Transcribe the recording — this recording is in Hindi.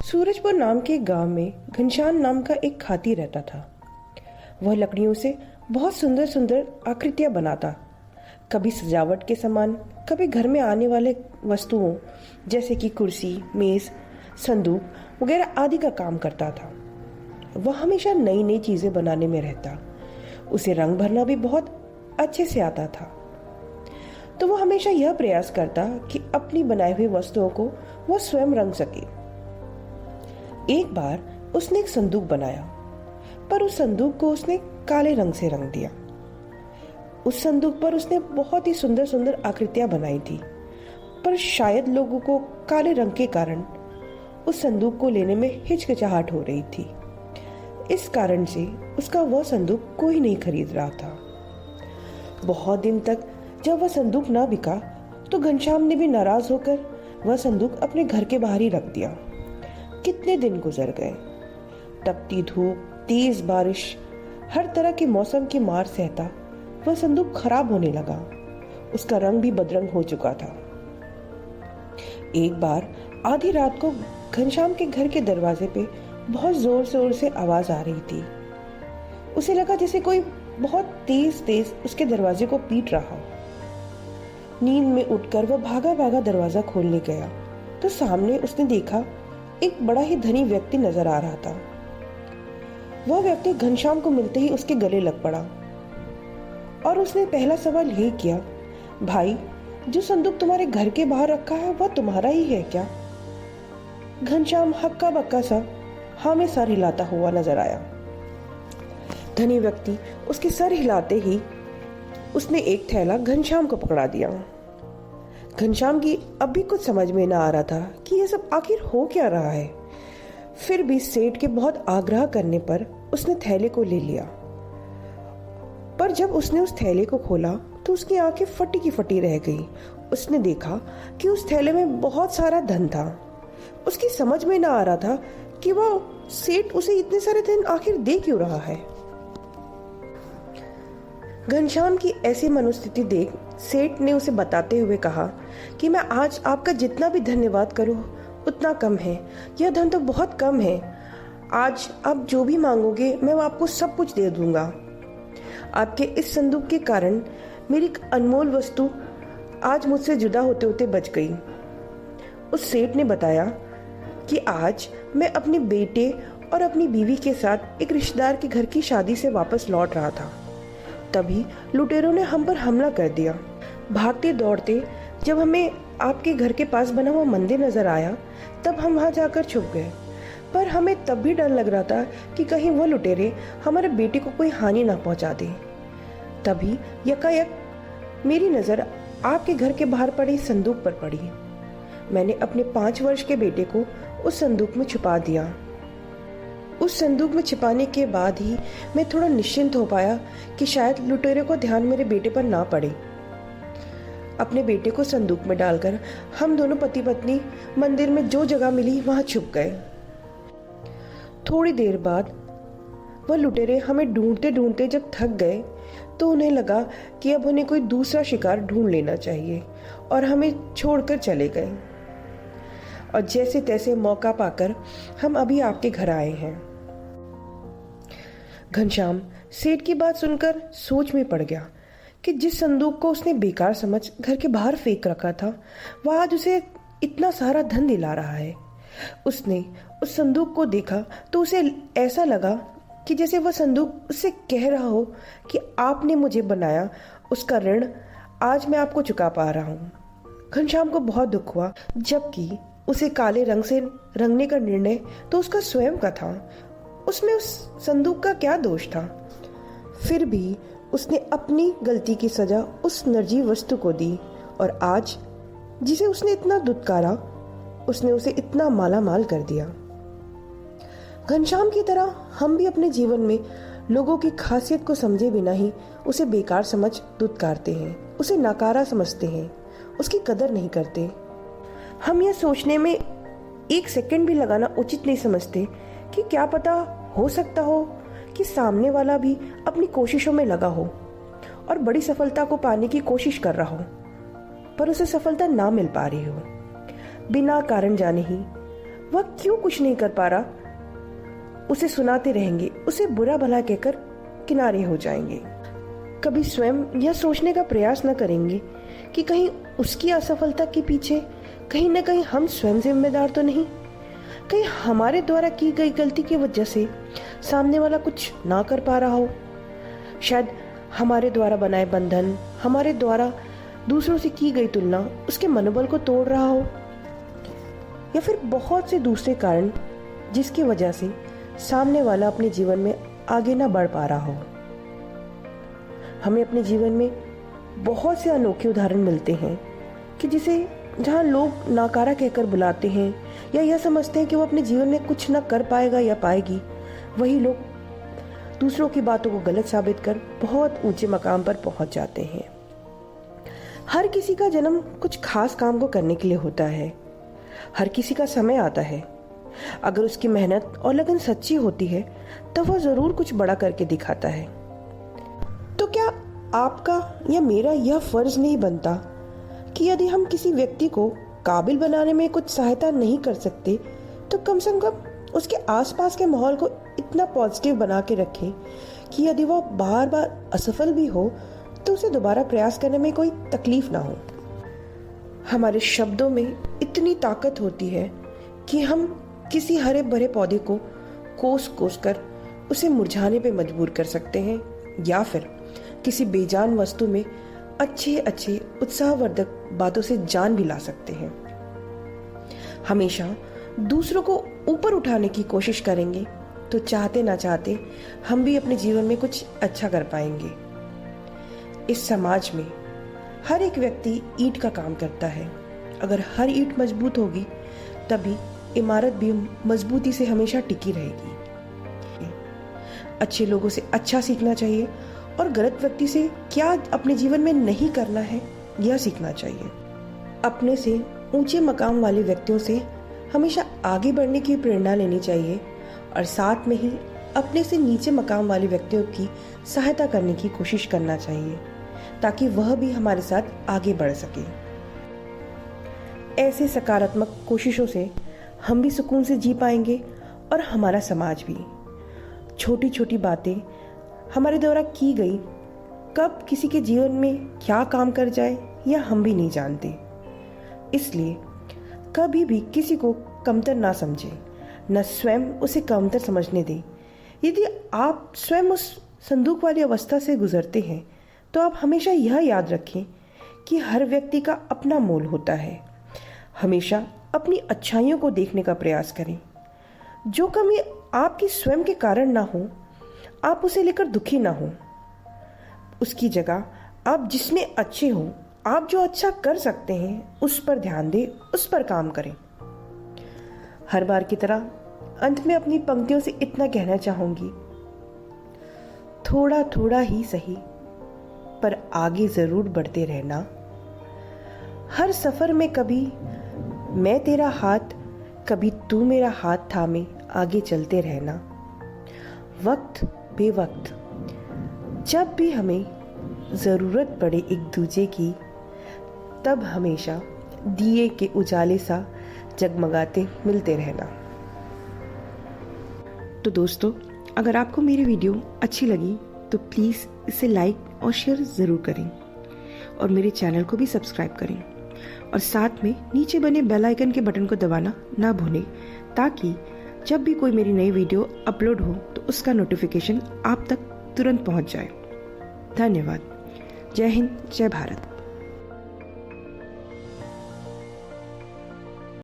सूरजपुर नाम के गांव में घनश्याम नाम का एक हाथी रहता था। वह लकड़ियों से बहुत सुंदर सुंदर आकृतियां बनाता, कभी सजावट के सामान, कभी घर में आने वाले वस्तुओं जैसे कि कुर्सी, मेज, संदूक वगैरह आदि का काम करता था। वह हमेशा नई नई चीजें बनाने में रहता। उसे रंग भरना भी बहुत अच्छे से आता था, तो वह हमेशा यह प्रयास करता कि अपनी बनाई हुई वस्तुओं को वह स्वयं रंग सके। एक बार उसने एक संदूक बनाया, पर उस संदूक को उसने काले रंग से रंग दिया। उस संदूक पर उसने बहुत ही सुंदर सुंदर आकृतियां बनाई थी, पर शायद लोगों को काले रंग के कारण उस संदूक को लेने में हिचकिचाहट हो रही थी। इस कारण से उसका वह संदूक कोई नहीं खरीद रहा था। बहुत दिन तक जब वह संदूक ना बिका, तो घनश्याम ने भी नाराज होकर वह संदूक अपने घर के बाहर ही रख दिया। कितने दिन गुजर गए। तपती धूप, तेज बारिश, हर तरह के मौसम की मार सहता वह संदूक खराब होने लगा। उसका रंग भी बदरंग हो चुका था। एक बार आधी रात को घनश्याम के घर के दरवाजे पे बहुत जोर जोर से आवाज आ रही थी। उसे लगा जैसे कोई बहुत तेज तेज उसके दरवाजे को पीट रहा हो। नींद में उठकर वह भागा भागा दरवाजा खोलने गया, तो सामने उसने देखा एक बड़ा ही धनी व्यक्ति नजर आ रहा था। वह व्यक्ति घनश्याम को मिलते ही उसके गले लग पड़ा और उसने पहला सवाल यही किया, भाई, जो संदूक तुम्हारे घर के बाहर रखा है वह तुम्हारा ही है क्या? घनश्याम हक्का बक्का सा हाँ में सर हिलाता हुआ नजर आया। धनी व्यक्ति उसके सर हिलाते ही उसने एक थैला घनश्याम को पकड़ा दिया। घनश्याम की अब भी कुछ समझ में ना आ रहा था कि यह सब आखिर हो क्या रहा है। फिर भी सेठ के बहुत आग्रह करने पर उसने थैले को ले लिया, पर जब उसने उस थैले को खोला तो उसकी आंखें फटी की फटी रह गई। उसने देखा कि उस थैले में बहुत सारा धन था। उसकी समझ में ना आ रहा था कि वह सेठ उसे इतने सारे धन आखिर दे क्यों रहा है। घनश्याम की ऐसी मनोस्थिति देख सेठ ने उसे बताते हुए कहा कि मैं आज आपका जितना भी धन्यवाद करूं उतना कम है। यह धन तो बहुत कम है। आज आप जो भी मांगोगे मैं आपको सब कुछ दे दूंगा। आपके इस संदूक के कारण मेरी अनमोल वस्तु आज मुझसे जुदा होते होते बच गई। उस सेठ ने बताया कि आज मैं अपने बेटे और अपनी बीवी के साथ एक रिश्तेदार के घर की शादी से वापस लौट रहा था। तभी लुटेरों ने हम पर हमला कर दिया। भागते दौड़ते जब हमें आपके घर के पास बना हुआ मंदिर नजर आया, तब हम वहां जाकर छुप गए। पर हमें तब भी डर लग रहा था कि कहीं वो लुटेरे हमारे बेटे को कोई हानि ना पहुंचा दे। तभी यकायक मेरी नजर आपके घर के बाहर पड़े संदूक पर पड़ी। मैंने अपने 5 वर्ष के बेटे को उस संदूक में छुपा दिया। उस संदूक में छिपाने के बाद ही मैं थोड़ा निश्चिंत हो पाया कि शायद लुटेरे को ध्यान मेरे बेटे पर ना पड़े। अपने बेटे को संदूक में डालकर हम दोनों पति पत्नी मंदिर में जो जगह मिली वहां छुप गए। थोड़ी देर बाद वह लुटेरे हमें ढूंढते ढूंढते जब थक गए, तो उन्हें लगा कि अब उन्हें कोई दूसरा शिकार ढूंढ लेना चाहिए और हमें छोड़कर चले गए। और जैसे तैसे मौका पाकर हम अभी आपके घर आए हैं। घनश्याम सेठ की बात सुनकर सोच में पड़ गया कि जिस संदूक को उसने बेकार समझ घर के बाहर फेंक रखा था, वह आज उसे इतना सारा धन दिला रहा है। उसने उस संदूक को देखा तो उसे ऐसा लगा कि जैसे वह संदूक उससे कह रहा हो कि आपने मुझे बनाया, उसका ऋण आज मैं आपको चुका पा रहा हूँ। घनश्याम को बहुत दुख हुआ, जबकि उसे काले रंग से रंगने का निर्णय तो उसका स्वयं का था। उसमें उस संदूक का क्या दोष था? फिर भी उसने अपनी गलती की सजा उस निर्जीव वस्तु को दी और आज जिसे उसने इतना दुत्कारा, उसने उसे इतना माला माल कर दिया। घनश्याम की तरह हम भी अपने जीवन में लोगों की खासियत को समझे बिना ही उसे बेकार समझ दुत्कारते हैं, उसे नाकारा समझते हैं, उसकी कदर नहीं करते। हम यह सोचने में एक सेकंड भी लगाना उचित नहीं समझते कि क्या पता हो सकता हो कि सामने वाला भी अपनी कोशिशों में लगा हो और बड़ी सफलता को पाने की कोशिश कर रहा हो, पर उसे सफलता ना मिल पा रही हो। बिना कारण जाने ही वह क्यों कुछ नहीं कर पा रहा, उसे सुनाते रहेंगे, उसे बुरा भला कहकर किनारे हो जाएंगे। कभी स्वयं यह सोचने का प्रयास न करेंगे कि कहीं उसकी असफलता के पीछे कहीं न कहीं हम स्वयं जिम्मेदार तो नहीं, कहीं हमारे द्वारा की गई गलती की वजह से सामने वाला कुछ ना कर पा रहा हो। शायद हमारे द्वारा बनाए बंधन, हमारे द्वारा दूसरों से की गई तुलना उसके मनोबल को तोड़ रहा हो, या फिर बहुत से दूसरे कारण जिसकी वजह से सामने वाला अपने जीवन में आगे ना बढ़ पा रहा हो। हमें अपने जीवन में बहुत से अनोखे उदाहरण मिलते हैं कि जिसे जहाँ लोग नाकारा कहकर बुलाते हैं या यह समझते हैं कि वो अपने जीवन में कुछ ना कर पाएगा या पाएगी, वही लोग दूसरों की बातों को गलत साबित कर बहुत ऊंचे मकाम पर पहुंच जाते हैं। हर किसी का जन्म कुछ खास काम को करने के लिए होता है। हर किसी का समय आता है। अगर उसकी मेहनत और लगन सच्ची होती है तो वह जरूर कुछ बड़ा करके दिखाता है। तो क्या आपका या मेरा यह फर्ज नहीं बनता कि यदि हम किसी व्यक्ति को काबिल बनाने में कुछ सहायता नहीं कर सकते तो कम से कम उसके आसपास के माहौल को इतना पॉजिटिव बना के रखें कि यदि वह बार बार असफल भी हो तो उसे दोबारा प्रयास करने में कोई तकलीफ ना हो। हमारे शब्दों में इतनी ताकत होती है कि हम किसी हरे भरे पौधे को कोस कोस कर उसे मुरझाने पे मजबूर कर सकते हैं, या फिर किसी बेजान वस्तु में अच्छे अच्छे उत्साहवर्धक बातों से जान भी ला सकते हैं। हमेशा दूसरों को ऊपर उठाने की कोशिश करेंगे तो चाहते ना चाहते हम भी अपने जीवन में कुछ अच्छा कर पाएंगे। इस समाज में हर एक व्यक्ति ईंट का काम करता है। अगर हर ईंट मजबूत होगी तभी इमारत भी मजबूती से हमेशा टिकी रहेगी। अच्छे लोगों से अच्छा सीखना चाहिए और गलत व्यक्ति से क्या अपने जीवन में नहीं करना है यह सीखना चाहिए। अपने से ऊंचे मकाम वाले व्यक्तियों से हमेशा आगे बढ़ने की प्रेरणा लेनी चाहिए और साथ में ही अपने से नीचे मकाम वाले व्यक्तियों की सहायता करने की कोशिश करना चाहिए ताकि वह भी हमारे साथ आगे बढ़ सके। ऐसे सकारात्मक कोशिशों से हम भी सुकून से जी पाएंगे और हमारा समाज भी। छोटी छोटी बातें हमारे द्वारा की गई कब किसी के जीवन में क्या काम कर जाए यह हम भी नहीं जानते। इसलिए कभी भी किसी को कमतर ना समझे, न स्वयं उसे कमतर समझने दें। यदि आप स्वयं उस संदूक वाली अवस्था से गुजरते हैं तो आप हमेशा यह याद रखें कि हर व्यक्ति का अपना मोल होता है। हमेशा अपनी अच्छाइयों को देखने का प्रयास करें। जो कमी आपकी स्वयं के कारण ना हो, आप उसे लेकर दुखी ना हो। उसकी जगह आप जिसमें अच्छे हो, आप जो अच्छा कर सकते हैं उस पर ध्यान दें, उस पर काम करें। हर बार की तरह अंत में अपनी पंक्तियों से इतना कहना चाहूंगी, थोड़ा थोड़ा ही सही पर आगे जरूर बढ़ते रहना। हर सफर में कभी मैं तेरा हाथ, कभी तू मेरा हाथ थामे आगे चलते रहना। वक्त बेवक्त जब भी हमें जरूरत पड़े एक दूजे की, तब हमेशा दिए के उजाले सा जगमगाते मिलते रहना। तो दोस्तों, अगर आपको मेरी वीडियो अच्छी लगी तो प्लीज़ इसे लाइक और शेयर ज़रूर करें और मेरे चैनल को भी सब्सक्राइब करें और साथ में नीचे बने बेल आइकन के बटन को दबाना ना भूलें ताकि जब भी कोई मेरी नई वीडियो अपलोड हो तो उसका नोटिफिकेशन आप तक तुरंत पहुंच जाए। धन्यवाद। जय हिंद, जय भारत।